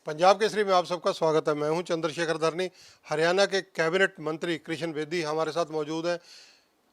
पंजाब केसरी में आप सबका स्वागत है। मैं हूं चंद्रशेखर धरनी। हरियाणा के कैबिनेट मंत्री कृष्ण बेदी हमारे साथ मौजूद हैं।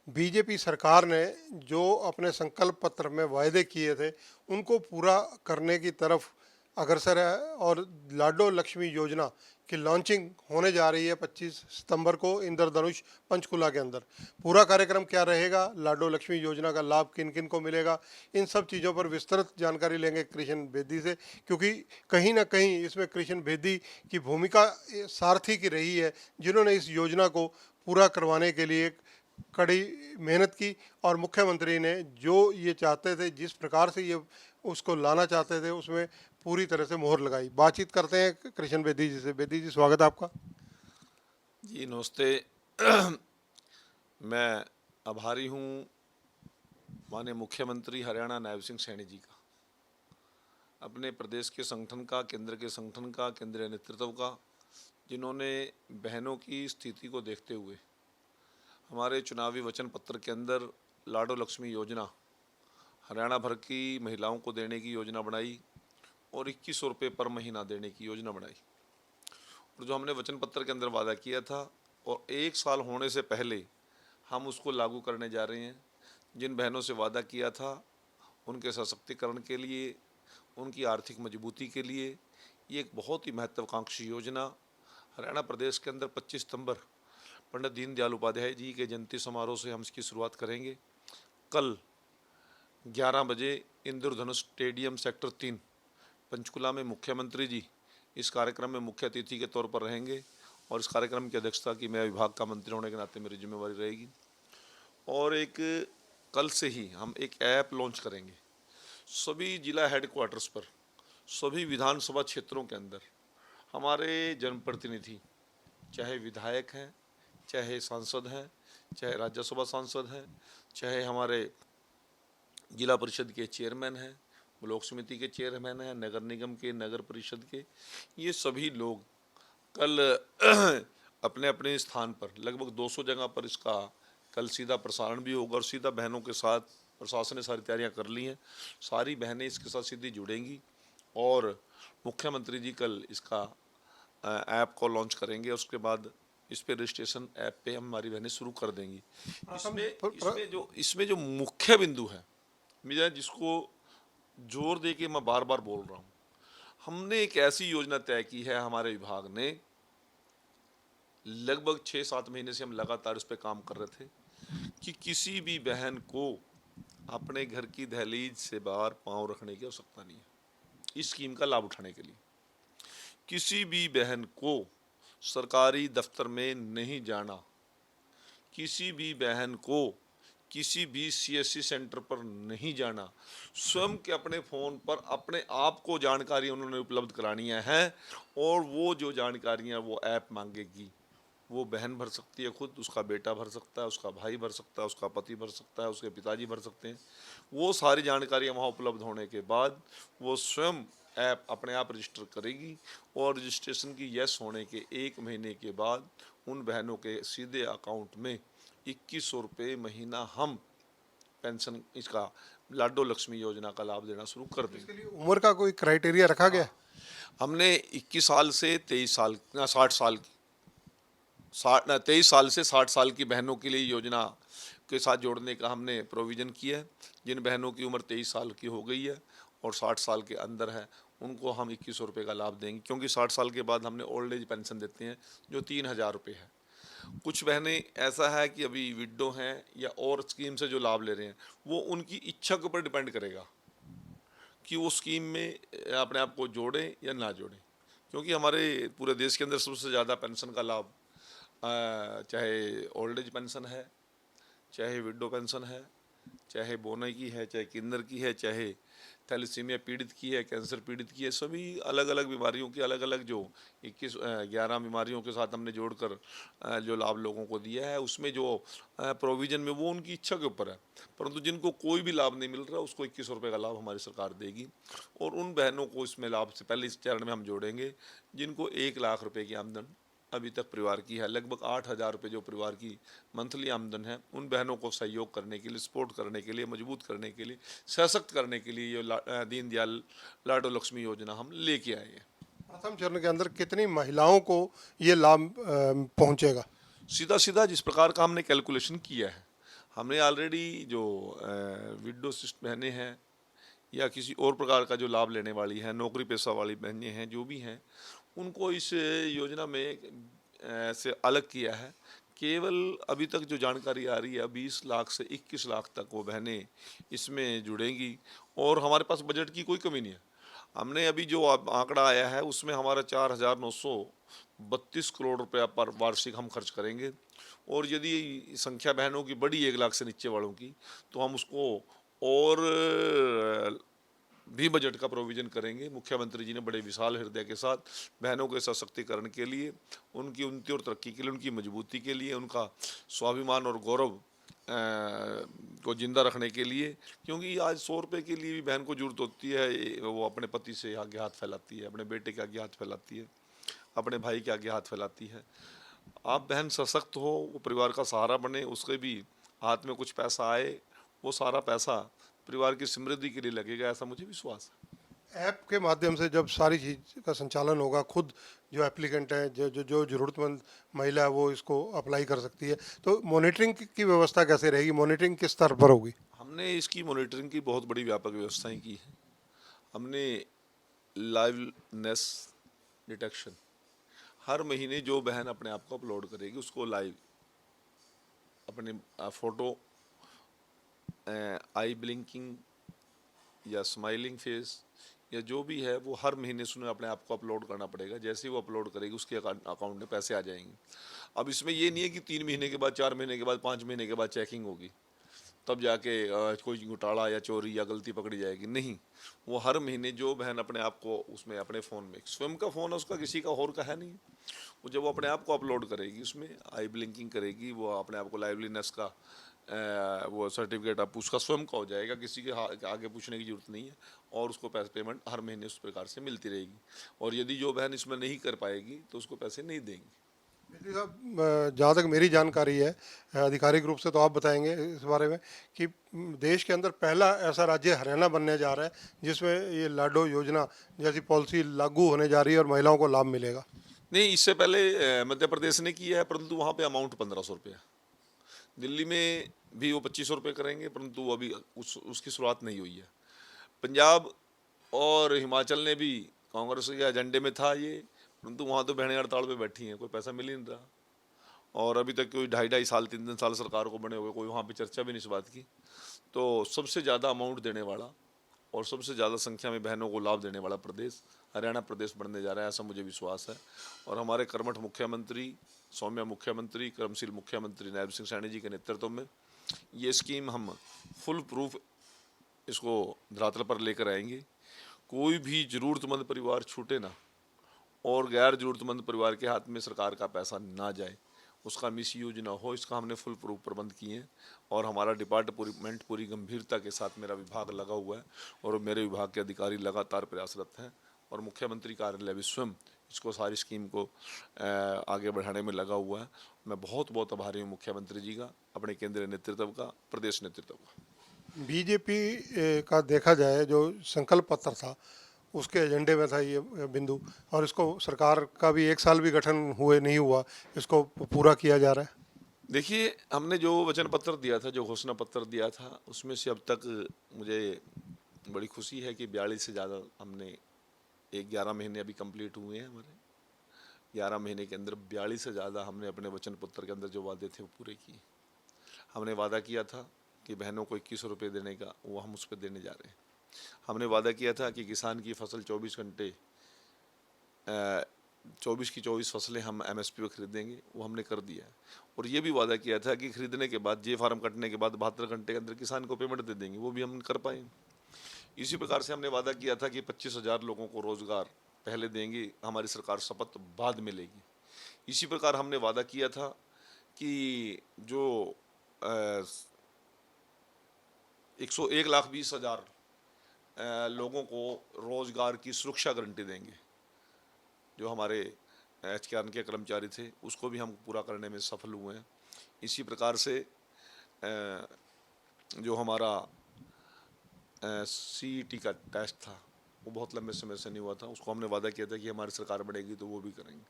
बीजेपी सरकार ने जो अपने संकल्प पत्र में वायदे किए थे उनको पूरा करने की तरफ अग्रसर है और लाडो लक्ष्मी योजना की लॉन्चिंग होने जा रही है 25 सितंबर को इंद्रधनुष पंचकुला के अंदर। पूरा कार्यक्रम क्या रहेगा, लाडो लक्ष्मी योजना का लाभ किन किन को मिलेगा, इन सब चीज़ों पर विस्तृत जानकारी लेंगे कृष्ण बेदी से, क्योंकि कहीं ना कहीं इसमें कृष्ण बेदी की भूमिका सारथी की रही है, जिन्होंने इस योजना को पूरा करवाने के लिए कड़ी मेहनत की और मुख्यमंत्री ने जो ये चाहते थे, जिस प्रकार से ये उसको लाना चाहते थे, उसमें पूरी तरह से मोहर लगाई। बातचीत करते हैं कृष्ण बेदी जी से। बेदी जी, स्वागत है आपका। जी नमस्ते। मैं आभारी हूँ माननीय मुख्यमंत्री हरियाणा नायब सिंह सैनी जी का, अपने प्रदेश के संगठन का, केंद्र के संगठन का, केंद्रीय नेतृत्व का, जिन्होंने बहनों की स्थिति को देखते हुए हमारे चुनावी वचन पत्र के अंदर लाडो लक्ष्मी योजना हरियाणा भर की महिलाओं को देने की योजना बनाई और 2100 रुपये पर महीना देने की योजना बनाई। और जो हमने वचन पत्र के अंदर वादा किया था और 1 साल होने से पहले हम उसको लागू करने जा रहे हैं। जिन बहनों से वादा किया था उनके सशक्तिकरण के लिए, उनकी आर्थिक मजबूती के लिए ये एक बहुत ही महत्वाकांक्षी योजना हरियाणा प्रदेश के अंदर 25 सितंबर पंडित दीनदयाल उपाध्याय जी के जयंती समारोह से हम इसकी शुरुआत करेंगे। कल 11 बजे इंद्रधनुष स्टेडियम सेक्टर 3 पंचकुला में मुख्यमंत्री जी इस कार्यक्रम में मुख्य अतिथि के तौर पर रहेंगे और इस कार्यक्रम की अध्यक्षता की मैं विभाग का मंत्री होने के नाते मेरी जिम्मेवारी रहेगी। और एक कल से ही हम एक ऐप लॉन्च करेंगे सभी जिला हेडक्वार्टर्स पर, सभी विधानसभा क्षेत्रों के अंदर हमारे जनप्रतिनिधि, चाहे विधायक हैं, चाहे सांसद हैं, चाहे राज्यसभा सांसद हैं, चाहे हमारे जिला परिषद के चेयरमैन हैं, ब्लॉक समिति के चेयरमैन हैं, नगर निगम के, नगर परिषद के, ये सभी लोग कल अपने अपने स्थान पर लगभग 200 जगह पर इसका कल सीधा प्रसारण भी होगा और सीधा बहनों के साथ प्रशासन ने सारी तैयारियां कर ली हैं। सारी बहनें इसके साथ सीधी जुड़ेंगी और मुख्यमंत्री जी कल इसका ऐप को लॉन्च करेंगे। उसके बाद इस पे रजिस्ट्रेशन ऐप पे हमारी बहनें शुरू कर देंगी। इसमें इसमें जो मुख्य बिंदु है, मैं जिसको जोर दे के मैं बार बार बोल रहा हूँ, हमने एक ऐसी योजना तय की है हमारे विभाग ने, लगभग 6-7 महीने से हम लगातार उस पर काम कर रहे थे कि किसी भी बहन को अपने घर की दहलीज से बाहर पांव रखने की आवश्यकता नहीं है। इस स्कीम का लाभ उठाने के लिए किसी भी बहन को सरकारी दफ्तर में नहीं जाना, किसी भी बहन को किसी भी सीएससी सेंटर पर नहीं जाना, स्वयं के अपने फ़ोन पर अपने आप को जानकारी उन्होंने उपलब्ध करानी है और वो जो जानकारियाँ वो ऐप मांगेगी वो बहन भर सकती है खुद, उसका बेटा भर सकता है, उसका भाई भर सकता है, उसका पति भर सकता है, उसके पिताजी भर सकते हैं। वो सारी जानकारियाँ वहाँ उपलब्ध होने के बाद वो स्वयं ऐप अपने आप रजिस्टर करेगी और रजिस्ट्रेशन की यस होने के 1 महीने के बाद उन बहनों के सीधे अकाउंट में 2100 रुपये महीना हम पेंशन, इसका लाडो लक्ष्मी योजना का लाभ देना शुरू कर देंगे। इसके लिए उम्र का कोई क्राइटेरिया रखा गया? हमने 21 साल से 23 साल 60 साल 23 साल से 60 साल की बहनों के लिए योजना के साथ जोड़ने का हमने प्रोविज़न किया है। जिन बहनों की उम्र 23 साल की हो गई है और 60 साल के अंदर है उनको हम 2100 रुपये का लाभ देंगे, क्योंकि 60 साल के बाद हमने ओल्ड एज पेंशन देते हैं जो 3000 रुपये है। कुछ बहनें ऐसा है कि अभी विडो हैं या और स्कीम से जो लाभ ले रहे हैं, वो उनकी इच्छा के ऊपर डिपेंड करेगा कि वो स्कीम में अपने आप को जोड़ें या ना जोड़ें। क्योंकि हमारे पूरे देश के अंदर सबसे ज़्यादा पेंशन का लाभ चाहे ओल्ड एज पेंशन है, चाहे विडो पेंशन है, चाहे बोनई की है, चाहे किन्नर की है, चाहे थैलेसीमिया पीड़ित की है, कैंसर पीड़ित की है, सभी अलग अलग बीमारियों की अलग अलग जो 11 बीमारियों के साथ हमने जोड़कर जो लाभ लोगों को दिया है, उसमें जो प्रोविज़न में वो उनकी इच्छा के ऊपर है। परंतु जिनको कोई भी लाभ नहीं मिल रहा उसको 2100 रुपये का लाभ हमारी सरकार देगी और उन बहनों को इसमें लाभ से पहले इस चरण में हम जोड़ेंगे जिनको 1 लाख रुपये की आमदन अभी तक परिवार की है। लगभग 8000 रुपये जो परिवार की मंथली आमदन है, उन बहनों को सहयोग करने के लिए, सपोर्ट करने के लिए, मजबूत करने के लिए, सशक्त करने के लिए ये दीनदयाल लाडो लक्ष्मी योजना हम लेके आए हैं। प्रथम चरण के अंदर कितनी महिलाओं को ये लाभ पहुंचेगा? सीधा सीधा जिस प्रकार का हमने कैलकुलेशन किया है, हमने ऑलरेडी जो विडो सिस्ट बहनें हैं या किसी और प्रकार का जो लाभ लेने वाली हैं, नौकरी पेशा वाली बहनें हैं, जो भी हैं, उनको इस योजना में से अलग किया है। केवल अभी तक जो जानकारी आ रही है, 20 लाख से 21 लाख तक वो बहनें इसमें जुड़ेंगी और हमारे पास बजट की कोई कमी नहीं है। हमने अभी जो आंकड़ा आया है उसमें हमारा 4,932 करोड़ रुपया पर वार्षिक हम खर्च करेंगे और यदि संख्या बहनों की बढ़ी 1 लाख से नीचे वालों की तो हम उसको और भी बजट का प्रोविजन करेंगे। मुख्यमंत्री जी ने बड़े विशाल हृदय के साथ बहनों के सशक्तिकरण के लिए, उनकी उन्नति और तरक्की के लिए, उनकी मजबूती के लिए, उनका स्वाभिमान और गौरव को जिंदा रखने के लिए, क्योंकि आज 100 रुपये के लिए भी बहन को जरूरत होती है, वो अपने पति से आगे हाथ फैलाती है, अपने बेटे के आगे हाथ फैलाती है, अपने भाई के आगे हाथ फैलाती है। आप बहन सशक्त हो, वो परिवार का सहारा बने, उसके भी हाथ में कुछ पैसा आए, वो सारा पैसा परिवार की समृद्धि के लिए लगेगा, ऐसा मुझे विश्वास है। ऐप के माध्यम से जब सारी चीज़ का संचालन होगा, खुद जो एप्लीकेंट है, जो ज़रूरतमंद महिला है वो इसको अप्लाई कर सकती है, तो मॉनिटरिंग की व्यवस्था कैसे रहेगी? मॉनिटरिंग किस स्तर पर होगी? हमने इसकी मॉनिटरिंग की बहुत बड़ी व्यापक व्यवस्थाएं की है। हमने लाइवनेस डिटेक्शन, हर महीने जो बहन अपने आप को अपलोड करेगी उसको लाइव अपने फोटो, आई ब्लिंकिंग या स्माइलिंग फेस या जो भी है वो हर महीने सुने अपने आप को अपलोड करना पड़ेगा। जैसे ही वो अपलोड करेगी उसके अकाउंट में पैसे आ जाएंगे। अब इसमें ये नहीं है कि 3 महीने के बाद, 4 महीने के बाद, 5 महीने के बाद चेकिंग होगी तब जाके कोई घोटाला या चोरी या गलती पकड़ी जाएगी। नहीं, वो हर महीने जो बहन अपने आप को उसमें अपने फ़ोन में, स्वयं का फ़ोन है उसका, किसी का और का है नहीं, वो जब वो अपने आप को अपलोड करेगी उसमें आई ब्लिंकिंग करेगी, वो अपने आप को लाइवलीनेस का वो सर्टिफिकेट आप उसका स्वयं का हो जाएगा, किसी के आगे पूछने की जरूरत नहीं है और उसको पैसे पेमेंट हर महीने उस प्रकार से मिलती रहेगी। और यदि जो बहन इसमें नहीं कर पाएगी तो उसको पैसे नहीं देंगे। बिजली साहब, जहाँ तक मेरी जानकारी है, आधिकारिक रूप से तो आप बताएंगे इस बारे में, कि देश के अंदर पहला ऐसा राज्य हरियाणा बनने जा रहा है जिसमें ये लाडो योजना जैसी पॉलिसी लागू होने जा रही है और महिलाओं को लाभ मिलेगा। नहीं, इससे पहले मध्य प्रदेश ने किया है, परंतु वहाँ पे अमाउंट 1500 रुपया। दिल्ली में भी वो 2500 रुपये करेंगे, परंतु अभी उसकी शुरुआत नहीं हुई है। पंजाब और हिमाचल ने भी, कांग्रेस के एजेंडे में था ये, परंतु वहाँ तो बहनें हड़ताल पे बैठी हैं, कोई पैसा मिल ही नहीं रहा। और अभी तक कोई 2.5-2.5 साल, 3-3 साल सरकार को बने हुए, कोई वहाँ पे चर्चा भी नहीं इस बात की। तो सबसे ज़्यादा अमाउंट देने वाला और सबसे ज़्यादा संख्या में बहनों को लाभ देने वाला प्रदेश हरियाणा प्रदेश बनने जा रहा है, ऐसा मुझे विश्वास है। और हमारे कर्मठ मुख्यमंत्री, सौम्य मुख्यमंत्री, कर्मशील मुख्यमंत्री नायब सिंह सैनी जी के नेतृत्व में ये स्कीम हम फुल प्रूफ इसको धरातल पर लेकर आएंगे। कोई भी ज़रूरतमंद परिवार छूटे ना और गैर ज़रूरतमंद परिवार के हाथ में सरकार का पैसा ना जाए, उसका मिसयूज ना हो, इसका हमने फुल प्रूफ प्रबंध किए हैं। और हमारा डिपार्टमेंट पूरी गंभीरता के साथ, मेरा विभाग लगा हुआ है और मेरे विभाग के अधिकारी लगातार प्रयासरत हैं और मुख्यमंत्री कार्यालय भी स्वयं इसको, सारी स्कीम को आगे बढ़ाने में लगा हुआ है। मैं बहुत बहुत आभारी हूँ मुख्यमंत्री जी का, अपने केंद्रीय नेतृत्व का, प्रदेश नेतृत्व का। बीजेपी का देखा जाए जो संकल्प पत्र था उसके एजेंडे में था ये बिंदु, और इसको सरकार का भी 1 साल भी गठन हुए नहीं हुआ, इसको पूरा किया जा रहा है। देखिए, हमने जो वचन पत्र दिया था, जो घोषणा पत्र दिया था, उसमें से अब तक मुझे बड़ी खुशी है कि 42 से ज़्यादा हमने, 11 महीने अभी कंप्लीट हुए हैं हमारे, 11 महीने के अंदर 42 से ज़्यादा हमने अपने वचन पत्र के अंदर जो वादे थे वो पूरे किए। हमने वादा किया था कि बहनों को 21 रुपये देने का, वो हम उस पर देने जा रहे हैं। हमने वादा किया था कि किसान की फसल 24 घंटे 24 की 24 फसलें हम MSP पे खरीदेंगे, वो हमने कर दिया है। और ये भी वादा किया था कि खरीदने के बाद, जे फार्म कटने के बाद 72 घंटे के अंदर किसान को पेमेंट दे देंगे, वो भी हम कर पाए। इसी प्रकार से हमने वादा किया था कि 25,000 लोगों को रोजगार पहले देंगे, हमारी सरकार शपथ बाद में लेगी। इसी प्रकार हमने वादा किया था कि जो 1,20,000 लोगों को रोजगार की सुरक्षा गारंटी देंगे, जो हमारे HKRN के कर्मचारी थे, उसको भी हम पूरा करने में सफल हुए हैं। इसी प्रकार से जो हमारा CET का टेस्ट था वो बहुत लंबे समय से नहीं हुआ था। उसको हमने वादा किया था कि हमारी सरकार बढ़ेगी तो वो भी करेंगे।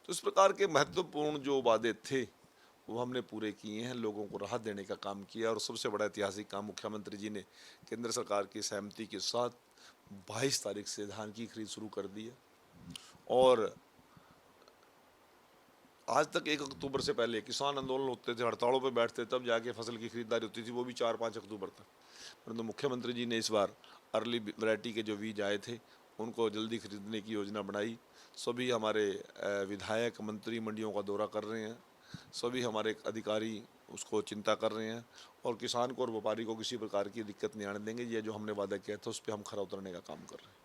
तो इस प्रकार के महत्वपूर्ण जो वादे थे वो हमने पूरे किए हैं, लोगों को राहत देने का काम किया। और सबसे बड़ा ऐतिहासिक काम मुख्यमंत्री जी ने केंद्र सरकार की सहमति के साथ 22 तारीख से धान की खरीद शुरू कर दी है। और आज तक 1 अक्टूबर से पहले किसान आंदोलन होते थे, हड़तालों पर बैठते, तब जाके फसल की खरीदारी होती थी, वो भी 4-5 अक्टूबर तक। परंतु मुख्यमंत्री जी ने इस बार अर्ली वैरायटी के जो बीज आए थे उनको जल्दी खरीदने की योजना बनाई। सभी हमारे विधायक मंत्री मंडियों का दौरा कर रहे हैं, सभी हमारे अधिकारी उसको चिंता कर रहे हैं और किसान को और व्यापारी को किसी प्रकार की दिक्कत नहीं आने देंगे। ये जो हमने वादा किया था उस पर हम खरा उतरने का काम कर रहे हैं।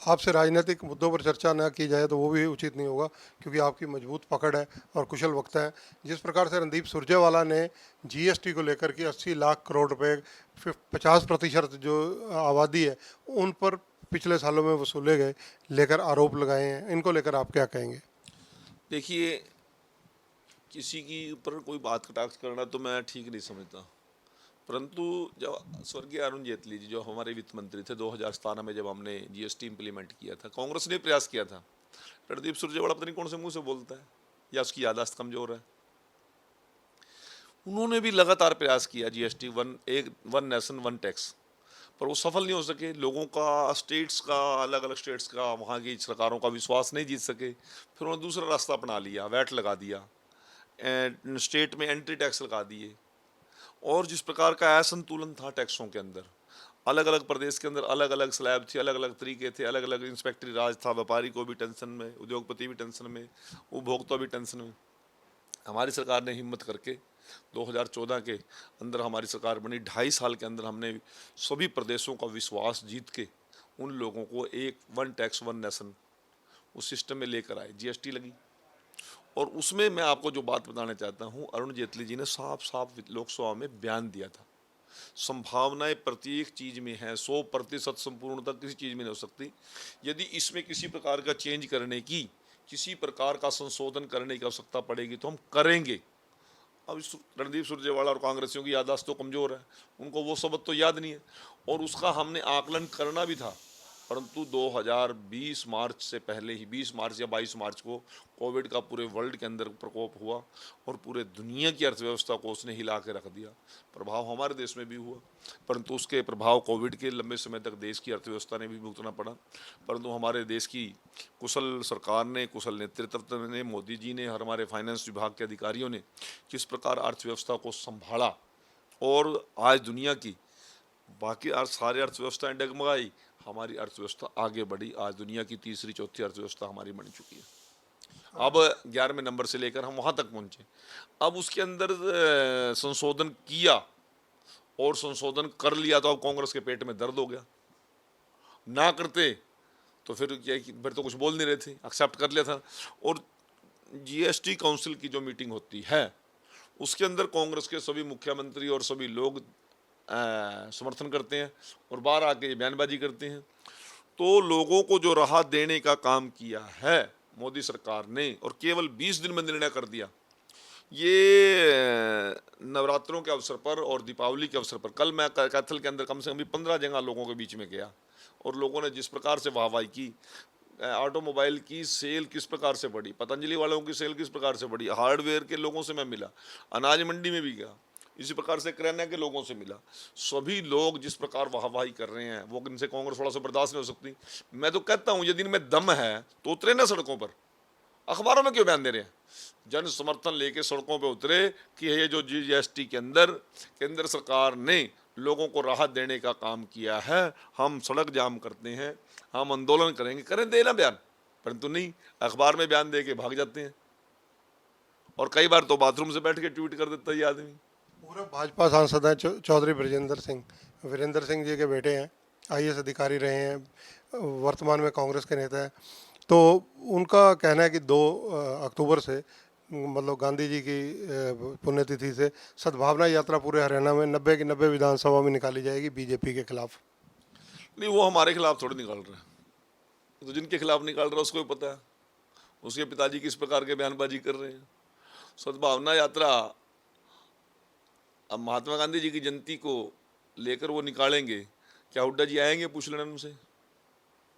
आपसे राजनीतिक मुद्दों पर चर्चा न की जाए तो वो भी उचित नहीं होगा, क्योंकि आपकी मजबूत पकड़ है और कुशल वक्ता है। जिस प्रकार से रणदीप सुरजेवाला ने जीएसटी को लेकर के 80 लाख करोड़ रुपए 50% जो आबादी है उन पर पिछले सालों में वसूले गए लेकर आरोप लगाए हैं, इनको लेकर आप क्या कहेंगे? देखिए, किसी की ऊपर कोई बात कटाक्ष करना तो मैं ठीक नहीं समझता। परंतु जब स्वर्गीय अरुण जेटली जी जो हमारे वित्त मंत्री थे 2017 में, जब हमने जीएसटी इम्प्लीमेंट किया था, कांग्रेस ने प्रयास किया था। रणदीप सुरजेवाला पता नहीं कौन से मुंह से बोलता है या उसकी याददाश्त कमजोर है। उन्होंने भी लगातार प्रयास किया GST one nation one tax, पर वो सफल नहीं हो सके। लोगों का, स्टेट्स का, अलग अलग स्टेट्स का, वहाँ की सरकारों का विश्वास नहीं जीत सके। फिर उन्होंने दूसरा रास्ता अपना लिया, वैट लगा दिया, स्टेट में एंट्री टैक्स लगा दिए। और जिस प्रकार का असंतुलन था टैक्सों के अंदर, अलग अलग प्रदेश के अंदर अलग अलग स्लैब थी, अलग अलग तरीके थे, अलग अलग इंस्पेक्टरी राज था, व्यापारी को भी टेंशन में, उद्योगपति भी टेंशन में, उपभोक्ता भी टेंशन में। हमारी सरकार ने हिम्मत करके 2014 के अंदर हमारी सरकार बनी, 2.5 साल के अंदर हमने सभी प्रदेशों का विश्वास जीत के उन लोगों को एक वन टैक्स वन नेशन उस सिस्टम में लेकर आए। जीएसटी लगी और उसमें मैं आपको जो बात बताना चाहता हूँ, अरुण जेटली जी ने साफ साफ लोकसभा में बयान दिया था, संभावनाएं प्रत्येक चीज में है, 100% संपूर्णता किसी चीज में नहीं हो सकती। यदि इसमें किसी प्रकार का चेंज करने की, किसी प्रकार का संशोधन करने की आवश्यकता पड़ेगी तो हम करेंगे। अब इस रणदीप सुरजेवाला और कांग्रेसियों की याददाश्त तो कमजोर है, उनको वो सबक तो याद नहीं है और उसका हमने आकलन करना भी था। परंतु 2020 मार्च से पहले ही, 20 मार्च या 22 मार्च को कोविड का पूरे वर्ल्ड के अंदर प्रकोप हुआ और पूरे दुनिया की अर्थव्यवस्था को उसने हिला के रख दिया। प्रभाव हमारे देश में भी हुआ, परंतु उसके प्रभाव कोविड के लंबे समय तक देश की अर्थव्यवस्था ने भी भुगतना पड़ा। परंतु हमारे देश की कुशल सरकार ने, कुशल नेतृत्व ने, मोदी जी ने और हमारे फाइनेंस विभाग के अधिकारियों ने किस प्रकार अर्थव्यवस्था को संभाला और आज दुनिया की बाकी सारी अर्थव्यवस्थाएं डगमगाई, हमारी अर्थव्यवस्था आगे बढ़ी। आज दुनिया की तीसरी चौथी अर्थव्यवस्था हमारी बन चुकी है। अब 11वें नंबर से लेकर हम वहां तक पहुंचे। अब उसके अंदर संशोधन किया और संशोधन कर लिया तो अब कांग्रेस के पेट में दर्द हो गया। ना करते तो फिर क्या, फिर तो कुछ बोल नहीं रहे थे, एक्सेप्ट कर लिया था। और जीएसटी काउंसिल की जो मीटिंग होती है उसके अंदर कांग्रेस के सभी मुख्यमंत्री और सभी लोग समर्थन करते हैं और बाहर आके ये बयानबाजी करते हैं। तो लोगों को जो राहत देने का काम किया है मोदी सरकार ने और केवल 20 दिन में निर्णय कर दिया, ये नवरात्रों के अवसर पर और दीपावली के अवसर पर, कल मैं कैथल के अंदर कम से कम 15 जगह लोगों के बीच में गया और लोगों ने जिस प्रकार से वाहवाही की, ऑटोमोबाइल की सेल किस प्रकार से बढ़ी, पतंजलि वालों की सेल किस प्रकार से बढ़ी, हार्डवेयर के लोगों से मैं मिला, अनाज मंडी में भी गया, इसी प्रकार से किराना के लोगों से मिला। सभी लोग जिस प्रकार वाहवाही कर रहे हैं वो इनसे कांग्रेस थोड़ा सा बर्दाश्त नहीं हो सकती। मैं तो कहता हूं यदि इनमें दम है तो उतरे ना सड़कों पर, अखबारों में क्यों बयान दे रहे हैं? जन समर्थन लेके सड़कों पे उतरे कि ये जो जीएसटी के अंदर केंद्र सरकार ने लोगों को राहत देने का काम किया है, हम सड़क जाम करते हैं, हम आंदोलन करेंगे, करें, देना बयान। परंतु नहीं, अखबार में बयान दे के भाग जाते हैं और कई बार तो बाथरूम से बैठ के ट्वीट कर देता है ये आदमी। पूर्व भाजपा सांसद हैं चौधरी वीरेंद्र सिंह जी के बेटे हैं, आईएएस अधिकारी रहे हैं, वर्तमान में कांग्रेस के नेता हैं। तो उनका कहना है कि 2 अक्टूबर से, मतलब गांधी जी की पुण्यतिथि से सद्भावना यात्रा पूरे हरियाणा में 90 की 90 विधानसभा में निकाली जाएगी बीजेपी के खिलाफ। नहीं, वो हमारे खिलाफ थोड़ी निकाल रहे हैं, तो जिनके खिलाफ निकाल रहा है उसको भी पता है उसके पिताजी किस प्रकार के बयानबाजी कर रहे हैं। सद्भावना यात्रा अब महात्मा गांधी जी की जयंती को लेकर वो निकालेंगे, क्या हुड्डा जी आएंगे पूछ लेना उनसे?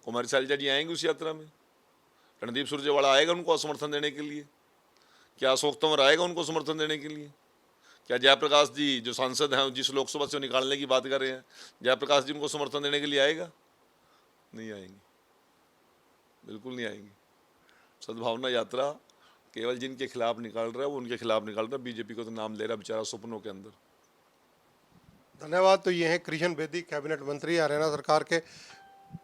कुमारी शैलजा जी आएंगे उस यात्रा में, रणदीप सुरजेवाला आएगा उनको समर्थन देने के लिए, क्या अशोक तंवर आएगा उनको समर्थन देने के लिए, क्या जयप्रकाश जी जो सांसद हैं जिस लोकसभा से निकालने की बात कर रहे हैं, जयप्रकाश जी उनको समर्थन देने के लिए आएगा? नहीं आएंगे, बिल्कुल नहीं आएंगे। सद्भावना यात्रा केवल जिनके खिलाफ निकाल रहा है वो उनके खिलाफ निकाल रहा है, बीजेपी को तो नाम ले रहा है बेचारा सपनों के अंदर। धन्यवाद। तो ये हैं कृष्ण बेदी, कैबिनेट मंत्री हरियाणा सरकार के।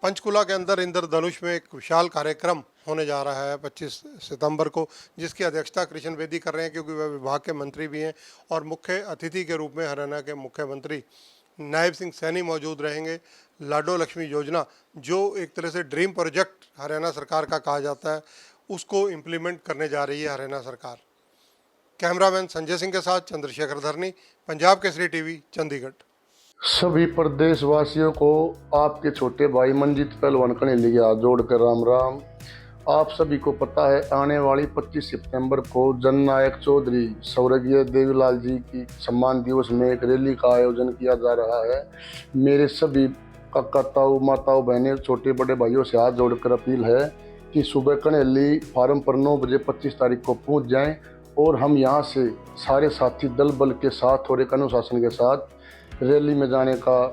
पंचकुला के अंदर इंद्रधनुष में एक विशाल कार्यक्रम होने जा रहा है 25 सितंबर को, जिसकी अध्यक्षता कृष्ण बेदी कर रहे हैं, क्योंकि वह विभाग के मंत्री भी हैं। और मुख्य अतिथि के रूप में हरियाणा के मुख्यमंत्री नायब सिंह सैनी मौजूद रहेंगे। लाडो लक्ष्मी योजना, जो एक तरह से ड्रीम प्रोजेक्ट हरियाणा सरकार का कहा जाता है, उसको इम्प्लीमेंट करने जा रही है हरियाणा सरकार। कैमरामैन संजय सिंह के साथ चंद्रशेखर धरनी, पंजाब केसरी टीवी, चंडीगढ़। सभी प्रदेशवासियों को आपके छोटे भाई मंजीत पहलवान कनेली हाथ जोड़कर राम राम। आप सभी को पता है आने वाली 25 सितंबर को जननायक चौधरी स्वर्गीय देवीलाल जी की सम्मान दिवस में एक रैली का आयोजन किया जा रहा है। मेरे सभी काका ताऊ माताओं बहनें छोटे बड़े भाइयों से हाथ जोड़कर अपील है कि सुबह कनेली फार्म पर 9 बजे 25 तारीख को पहुंच जाएं और हम यहां से सारे साथी दल बल के साथ और एक अनुशासन के साथ रैली में जाने का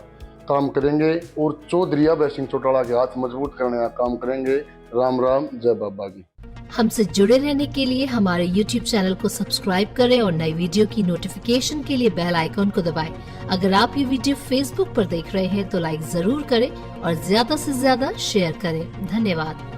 काम करेंगे और चौधरी अभय सिंह चौटाला के हाथ मजबूत करने का काम करेंगे। राम राम, जय बाबा जी। हमसे जुड़े रहने के लिए हमारे YouTube चैनल को सब्सक्राइब करें और नई वीडियो की नोटिफिकेशन के लिए बेल आइकॉन को दबाएं। अगर आप ये वीडियो Facebook पर देख रहे हैं तो लाइक जरूर करें और ज्यादा से ज्यादा शेयर करें। धन्यवाद।